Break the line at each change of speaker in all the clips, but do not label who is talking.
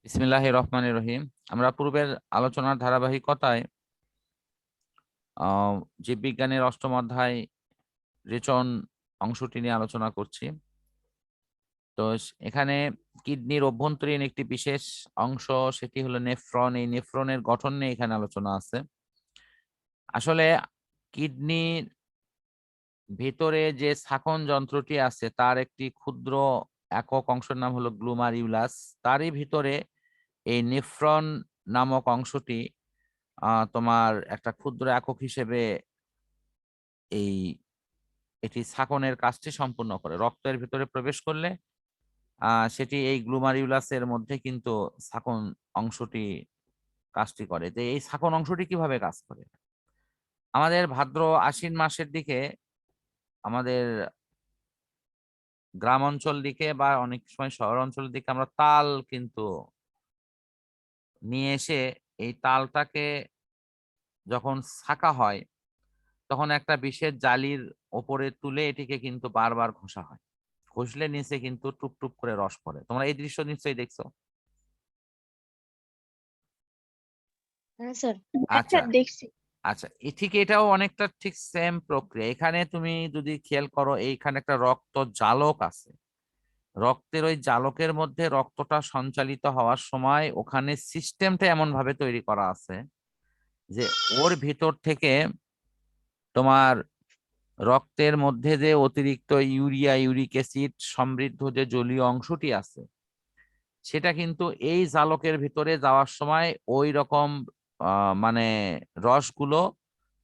বিসমিল্লাহির রহমানির রহিম। আমরা পূর্বের আলোচনার ধারাবাহিকতায় জীববিজ্ঞানের অষ্টম অধ্যায় রেচন অংশটি নিয়ে আলোচনা করছি। তো এখানে কিডনির অভ্যন্তরীণ একটি বিশেষ অংশ, সেটি হলো নেফ্রন। এই নেফ্রনের গঠন নিয়ে এখানে আলোচনা আছে। আসলে কিডনির ভেতরে যে শাসন যন্ত্রটি আছে তার একটি ক্ষুদ্র একক অংশের নাম হলো গ্লুমারিউলাস। তারই ভিতরে এই নেফ্রন নামক অংশটি তোমার একটা ক্ষুদ্র একক হিসেবে এটি শাসনের কাজটি সম্পূর্ণ করে। রক্তের ভিতরে প্রবেশ করলে সেটি এই গ্লুমারিউলাসের মধ্যে কিন্তু শাসন অংশটি কাজটি করে। যে এই শাসন অংশটি কিভাবে কাজ করে, আমাদের ভাদ্র আশ্বিন মাসের দিকে আমাদের গ্রাম অঞ্চল দিকে বা অনেক সময় শহর অঞ্চলের দিকে আমরা তাল কিন্তু নিয়ে এসে এই তালটাকে যখন ছাঁকা হয় তখন একটা বিশেষ জালির ওপরে তুলে এটিকে কিন্তু বারবার ঘষা হয়। ঘষলে নিচে কিন্তু টুপ টুপ করে রস পড়ে। তোমরা এই দৃশ্য নিশ্চয়ই দেখছো। আচ্ছা আচ্ছা, ঠিক এটাও অনেকটা ঠিক সেম প্রক্রিয়া। এখানে তুমি যদি খেয়াল করো, এইখানে একটা রক্ত জালক আছে। রক্তের ওই জালকের মধ্যে রক্তটা সঞ্চালিত হওয়ার সময় ওখানে সিস্টেমটা এমন ভাবে তৈরি করা আছে যে ওর ভিতর থেকে তোমার রক্তের মধ্যে যে অতিরিক্ত ইউরিয়া, ইউরিক অ্যাসিড সমৃদ্ধ যে জলীয় অংশটি আছে সেটা কিন্তু এই জালকের ভিতরে যাওয়ার সময় ওই রকম মানে রসগুলো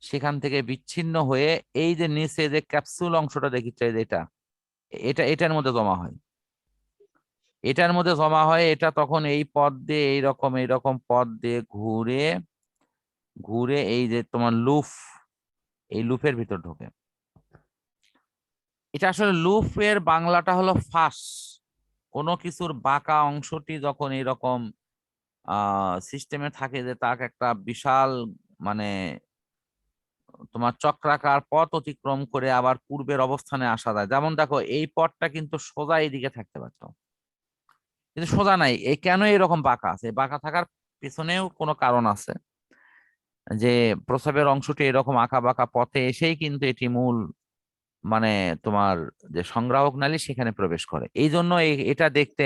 সেখান থেকে বিচ্ছিন্ন হয়ে এই যে নিচে যে ক্যাপসুল অংশটা দেখিচ্ছে, এটা এটা এটার মধ্যে জমা হয়। এটার মধ্যে জমা হয়, এটা তখন এই পথ দিয়ে এইরকম পথ দিয়ে ঘুরে ঘুরে এই যে তোমার লুফ, এই লুফের ভিতর ঢোকে। এটা আসলে লুফের বাংলাটা হলো ফাঁস। কোনো কিছুর বাঁকা অংশটি যখন এইরকম সিস্টেমে থাকে যে তাকে একটা বিশাল মানে তোমার চক্রাকার পথ অতিক্রম করে আবার পূর্বের অবস্থানে আসা যায়। যেমন দেখো, এই পথটা কিন্তু সোজা এইদিকে থাকতে পারত, কিন্তু সোজা নাই। এই কেন এরকম বাঁকা আছে? বাঁকা থাকার পিছনেও কোনো কারণ আছে, যে প্রস্রাবের অংশটি এরকম আঁকা বাঁকা পথে এসেই কিন্তু এটি মূল মানে তোমার যে সংগ্রাহক নালী সেখানে প্রবেশ করে। এই জন্য এটা দেখতে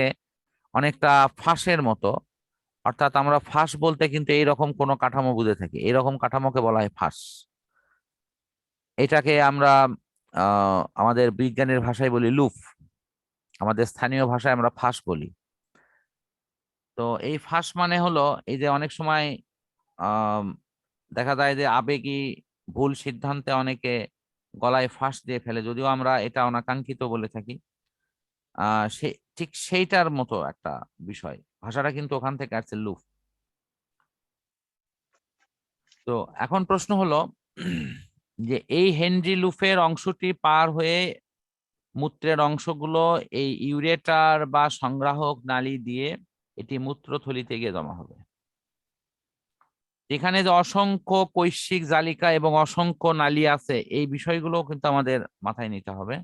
অনেকটা ফাঁসের মতো। অর্থাৎ আমরা ফাঁস বলতে কিন্তু এইরকম কোনো কাঠামো বুঝে থাকি, এরকম কাঠামোকে বলা হয় ফাঁস। এটাকে আমরা আমাদের বিজ্ঞানের ভাষায় বলি লুফ, আমাদের স্থানীয় ভাষায় আমরা ফাঁস বলি। তো এই ফাঁস মানে হলো এই যে অনেক সময় আহ দেখা যায় যে আবেগী ভুল সিদ্ধান্তে অনেকে গলায় ফাঁস দিয়ে ফেলে, যদিও আমরা এটা অনাকাঙ্ক্ষিত বলে থাকি। সে ঠিক সেইটার মতো একটা বিষয়, ভাষাটা কিন্তু ওখান থেকে আসছে, লুফ। তো এখন প্রশ্ন হলো যে এই হেনরি লুফের অংশটি পার হয়ে মূত্রের অংশগুলো এই ইউরেটার বা সংগ্রাহক নালী দিয়ে এটি মূত্রথলিতে গিয়ে জমা হবে। এখানে যে অসংখ্য কৈশিক জালিকা এবং অসংখ্য নালী আছে, এই বিষয়গুলো কিন্তু আমাদের মাথায় নিতে হবে।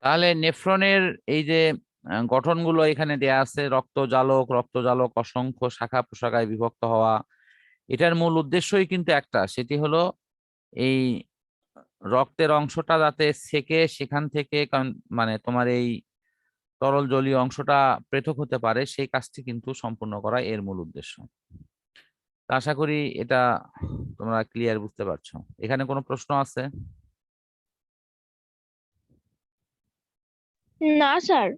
তাহলে নেফ্রনের এই যে গঠনগুলো এখানে দেয়া আছে, রক্তজালক অসংখ্য শাখা প্রশাখায় বিভক্ত হওয়া। এটার মূল উদ্দেশ্যই কিন্তু একটা, সেটি হলো এই রক্তের অংশটা যাতে সেকে সেখান থেকে মানে তোমার এই তরল জলীয় অংশটা পৃথক হতে পারে, সেই কাজটি কিন্তু সম্পূর্ণ করা এর মূল উদ্দেশ্য। আশা করি এটা তোমরা ক্লিয়ার বুঝতে পারছো। এখানে কোনো প্রশ্ন আছে?
না স্যার।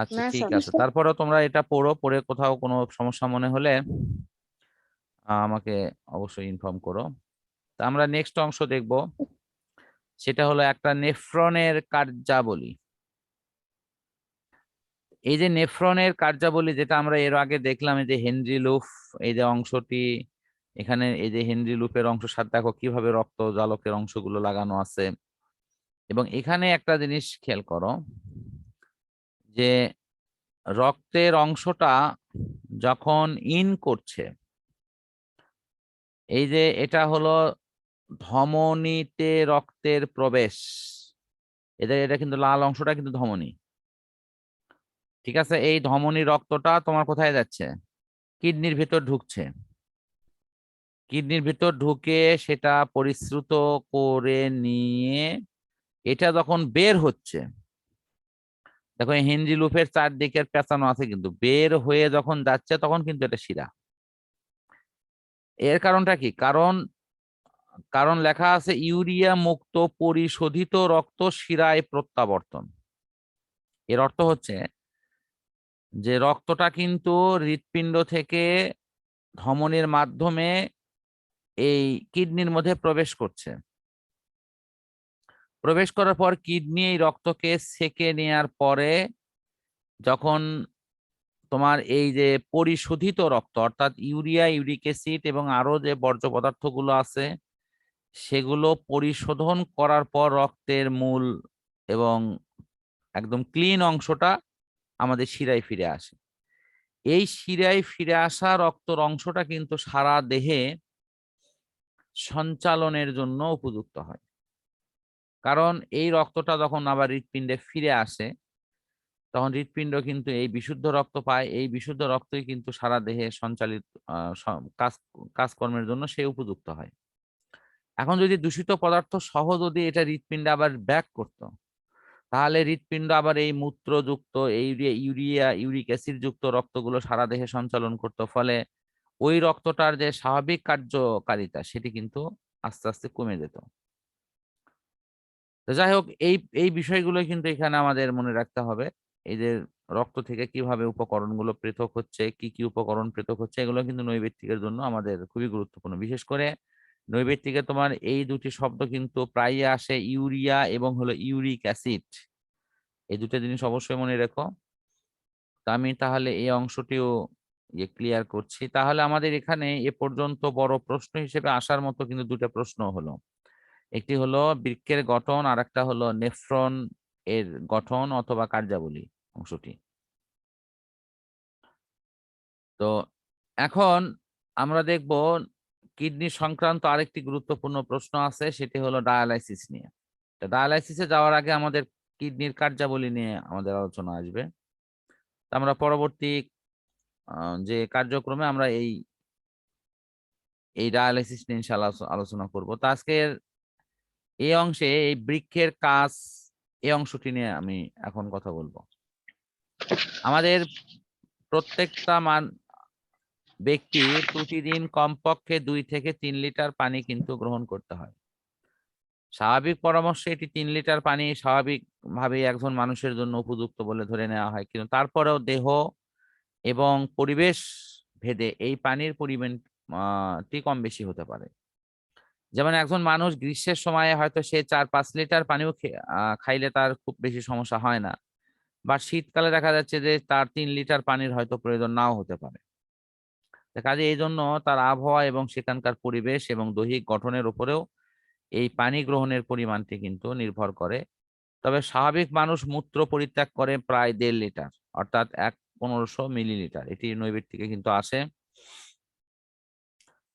আচ্ছা, ঠিক আছে। তারপরেও তোমরা এটা পড়ে কোথাও কোনো সমস্যা মনে হলে আমাকে অবশ্যই ইনফর্ম করো। তা আমরা নেক্সট অংশ দেখব, সেটা হলো একটা নেফ্রনের কার্যাবলী। এই যে নেফ্রনের কার্যাবলী যেটা আমরা এর আগে দেখলাম, এই যে হেনরি লুফ, এই যে অংশটি এখানে, এই যে হেনরি লুফের অংশ সাথে দেখো কিভাবে রক্ত জালকের অংশগুলো লাগানো আছে। এবং এখানে একটা জিনিস খেয়াল করো, যে রক্তের অংশটা যখন ইন করছে, এই যে এটা হলো ধমনীতে রক্তের প্রবেশ, এটা কিন্তু লাল অংশটা কিন্তু ধমনী, ঠিক আছে। এই ধমনী রক্তটা তোমার কোথায় যাচ্ছে? কিডনির ভিতর ঢুকছে। কিডনির ভিতর ঢুকে সেটা পরিশ্রুত করে নিয়ে এটা যখন বের হচ্ছে, দেখো হেনরি লুপের চারদিকের পেঁচানো আছে, কিন্তু বের হয়ে যখন যাচ্ছে তখন কিন্তু এটা শিরা। এর কারণটা কি? কারণ কারণ লেখা আছে ইউরিয়া মুক্ত পরিশোধিত রক্ত শিরায় প্রত্যাবর্তন। এর অর্থ হচ্ছে যে রক্তটা কিন্তু হৃৎপিণ্ড থেকে ধমনীর মাধ্যমে এই কিডনির মধ্যে প্রবেশ করছে। প্রবেশ করার পর কিডনি এই রক্তকে সেকে নেয়ার পরে যখন তোমার এই যে পরিশোধিত রক্ত অর্থাৎ ইউরিয়া, ইউরিক অ্যাসিড এবং আরো যে বর্জ্য পদার্থগুলো আছে সেগুলো পরিশোধন করার পর রক্তের মূল এবং একদম ক্লিন অংশটা আমাদের শিরায় ফিরে আসে। এই শিরায় ফিরে আসা রক্তর অংশটা কিন্তু সারা দেহে সঞ্চালনের জন্য উপযুক্ত হয়। কারণ এই রক্তটা যখন আবার হৃৎপিণ্ডে ফিরে আসে তখন হৃৎপিণ্ড কিন্তু এই বিশুদ্ধ রক্ত পায়, এই বিশুদ্ধ রক্তই কিন্তু সারা দেহে সঞ্চালিত কাজকর্মের জন্য সে উপযুক্ত হয়। এখন যদি দূষিত পদার্থ সহ যদি এটা হৃৎপিণ্ডে আবার ব্যাক করতো, তাহলে হৃৎপিণ্ড আবার এই মূত্রযুক্ত ইউরিয়া ইউরিক অ্যাসিড যুক্ত রক্তগুলো সারা দেহে সঞ্চালন করতো, ফলে ওই রক্তটার যে স্বাভাবিক কার্যকারিতা সেটি কিন্তু আস্তে আস্তে কমে যেত। তো যাই হোক, এই এই বিষয়গুলো কিন্তু এখানে আমাদের মনে রাখতে হবে। এই যে রক্ত থেকে কিভাবে উপকরণগুলো পৃথক হচ্ছে, কি কি উপকরণ পৃথক হচ্ছে, এগুলো কিন্তু নৈবেত্তিকের জন্য আমাদের খুবই গুরুত্বপূর্ণ। বিশেষ করে নৈবেত্তিকে তোমার এই দুটি শব্দ কিন্তু প্রায়ই আসে, ইউরিয়া এবং হলো ইউরিক অ্যাসিড। এই দুটো জিনিস অবশ্যই মনে রেখো। তা আমি তাহলে এই অংশটিও ক্লিয়ার করছি। তাহলে আমাদের এখানে এ পর্যন্ত বড় প্রশ্ন হিসেবে আসার মতো কিন্তু দুটো প্রশ্ন হলো। একটি হলো বৃক্কের গঠন, আর একটা হলো নেফ্রন এর গঠন অথবা কার্যাবলী অংশটি। তো এখন আমরা দেখব কিডনি সংক্রান্ত আরেকটি গুরুত্বপূর্ণ প্রশ্ন আছে, সেটি হলো ডায়ালাইসিস নিয়ে। ডায়ালাইসিসে যাওয়ার আগে আমাদের কিডনির কার্যাবলী নিয়ে আমাদের আলোচনা আসবে। আমরা পরবর্তী যে কার্যক্রমে আমরা এই ডায়ালাইসিস নিয়ে ইনশাআল্লাহ আলোচনা করব। তো আজকের এই অংশে এই বৃক্কের কাজ এই অংশটি নিয়ে আমি এখন কথা বলবো। আমাদের প্রত্যেকটা ব্যক্তি প্রতিদিন কমপক্ষে 2 থেকে 3 লিটার পানি কিন্তু গ্রহণ করতে হয়। স্বাভাবিক পরামর্শে এটি 3 লিটার পানি স্বাভাবিকভাবেই একজন মানুষের জন্য উপযুক্ত বলে ধরে নেওয়া হয়, কিন্তু তারপরেও দেহ এবং পরিবেশ ভেদে এই পানির পরিমাণটি কম বেশি হতে পারে। যেমন একজন মানুষ গ্রীষ্মের সময়ে হয়তো সে 4-5 লিটার পানিও খাইলে তার খুব বেশি সমস্যা হয় না, বা শীতকালে দেখা যাচ্ছে যে তার 3 লিটার পানির হয়তো প্রয়োজন নাও হতে পারে। কাজে এই জন্য তার আবহাওয়া এবং সেখানকার পরিবেশ এবং দৈহিক গঠনের উপরেও এই পানি গ্রহণের পরিমাণটি কিন্তু নির্ভর করে। তবে স্বাভাবিক মানুষ মূত্র পরিত্যাগ করে প্রায় 1.5 লিটার, অর্থাৎ 1500 মিলিলিটার। এটি নৈবেদ থেকে কিন্তু আসে।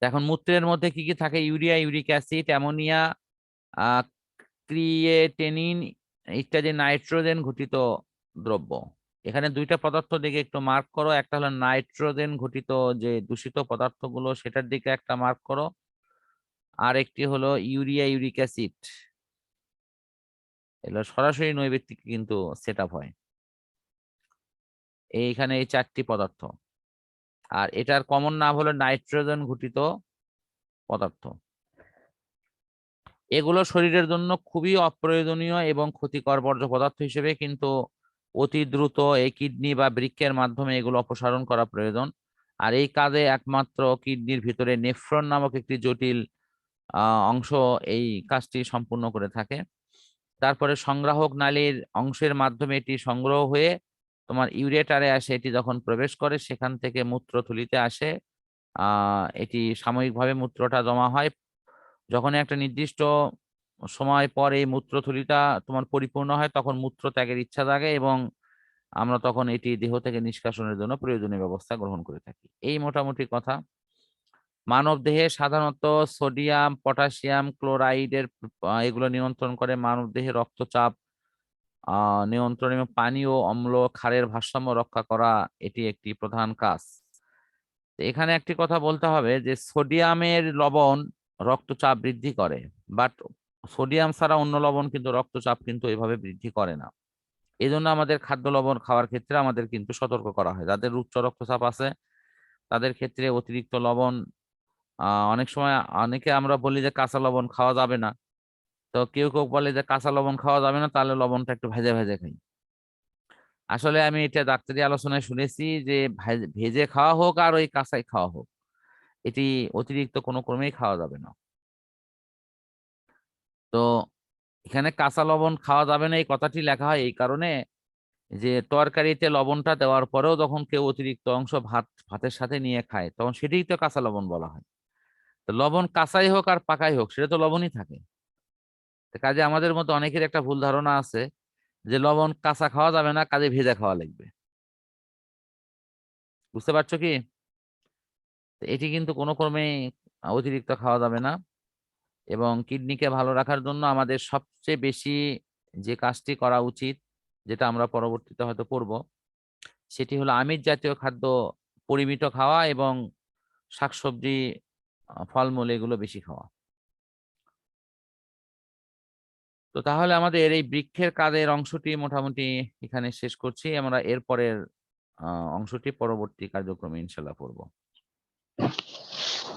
এখন মূত্রের মধ্যে কি কি থাকে? ইউরিয়া, ইউরিক অ্যাসিড, অ্যামোনিয়া, ক্রিয়েটেনিন ইত্যাদি নাইট্রোজেন ঘটিত দ্রব্য। এখানে দুইটা পদার্থ দিকে একটু মার্ক করো। একটা হলো নাইট্রোজেন ঘটিত যে দূষিত পদার্থগুলো সেটার দিকে একটা মার্ক করো, আর একটি হলো ইউরিয়া, ইউরিক অ্যাসিড। এগুলো সরাসরি নৈবেদ থেকে কিন্তু সেট আপ হয় এইখানে এই 4টি পদার্থ। আর এটার কমন নাম হলো নাইট্রোজেন ঘটিত পদার্থ। এগুলো শরীরের জন্য খুবই অপ্রয়োজনীয় এবং ক্ষতিকর বর্জ্য পদার্থ হিসেবে কিন্তু অতি দ্রুত এই কিডনি বা বৃক্কের মাধ্যমে এগুলো অপসারণ করা প্রয়োজন। আর এই কাজে একমাত্র কিডনির ভিতরে নেফ্রন নামক একটি জটিল অংশ এই কাজটি সম্পূর্ণ করে থাকে। তারপরে সংগ্রাহক নালীর অংশের মাধ্যমে এটি সংগ্রহ হয়ে তোমার ইউরেটারে আসে। এটি যখন প্রবেশ করে সেখান থেকে মূত্রথলিতে আসে। এটি সাময়িকভাবে মূত্রটা জমা হয়। যখন একটা নির্দিষ্ট সময় পর এই মূত্রথলিটা তোমার পরিপূর্ণ হয় তখন মূত্র ত্যাগের ইচ্ছা জাগে এবং আমরা তখন এটি দেহ থেকে নিষ্কাশনের জন্য প্রয়োজনীয় ব্যবস্থা গ্রহণ করে থাকি। এই মোটামুটি কথা। মানব দেহে সাধারণত সোডিয়াম, পটাশিয়াম, ক্লোরাইডের এগুলো নিয়ন্ত্রণ করে। মানব দেহে রক্তচাপ নিয়ন্ত্রণ এবং পানি ও অম্ল ক্ষারের ভারসাম্য রক্ষা করা এটি একটি প্রধান কাজ। এখানে একটি কথা বলতে হবে যে সোডিয়ামের লবণ রক্তচাপ বৃদ্ধি করে, বাট সোডিয়াম ছাড়া অন্য লবণ কিন্তু রক্তচাপ কিন্তু এভাবে বৃদ্ধি করে না। এই জন্য আমাদের খাদ্য লবণ খাওয়ার ক্ষেত্রে আমাদের কিন্তু সতর্ক করা হয়। যাদের উচ্চ রক্তচাপ আছে তাদের ক্ষেত্রে অতিরিক্ত লবণ, অনেক সময় অনেকে আমরা বলি যে কাঁচা লবণ খাওয়া যাবে না, তো কেউ কেউ বলে যে কাঁচা লবণ খাওয়া যাবে না, তাহলে লবণটা একটু ভেজে ভেজে খাই। আসলে আমি এটা ডাক্তারি আলোচনায় শুনেছি যে ভেজে খাওয়া হোক আর ওই কাঁচাই খাওয়া হোক, এটি অতিরিক্ত কোনো ক্রমেই খাওয়া যাবে না। তো এখানে কাঁচা লবণ খাওয়া যাবে না এই কথাটি লেখা হয় এই কারণে যে তরকারিতে লবণটা দেওয়ার পরেও যখন কেউ অতিরিক্ত অংশ ভাতের সাথে নিয়ে খায় তখন সেটাই তো কাঁচা লবণ বলা হয়। তো লবণ কাঁচাই হোক আর পাকাই হোক সেটা তো লবণই থাকে। তো কাজে আমাদের মধ্যে অনেকের একটা ভুল ধারণা আছে যে লবণ কাঁচা খাওয়া যাবে না, কাজে ভেজে খাওয়া লাগবে। বুঝতে পারছো কি? তো এটি কিন্তু কোনো ক্রমে অতিরিক্ত খাওয়া যাবে না। এবং কিডনিকে ভালো রাখার জন্য আমাদের সবচেয়ে বেশি যে কাজটি করা উচিত, যেটা আমরা পরবর্তীতে হয়তো করব, সেটি হলো আমিষ জাতীয় খাদ্য পরিমিত খাওয়া এবং শাকসবজি, ফলমূল এগুলো বেশি খাওয়া। তো তাহলে আমাদের এই বৃক্ষের কাজের অংশটি মোটামুটি এখানে শেষ করছি। আমরা এরপরের অংশটি পরবর্তী কার্যক্রমে ইনশাল্লাহ পড়বো।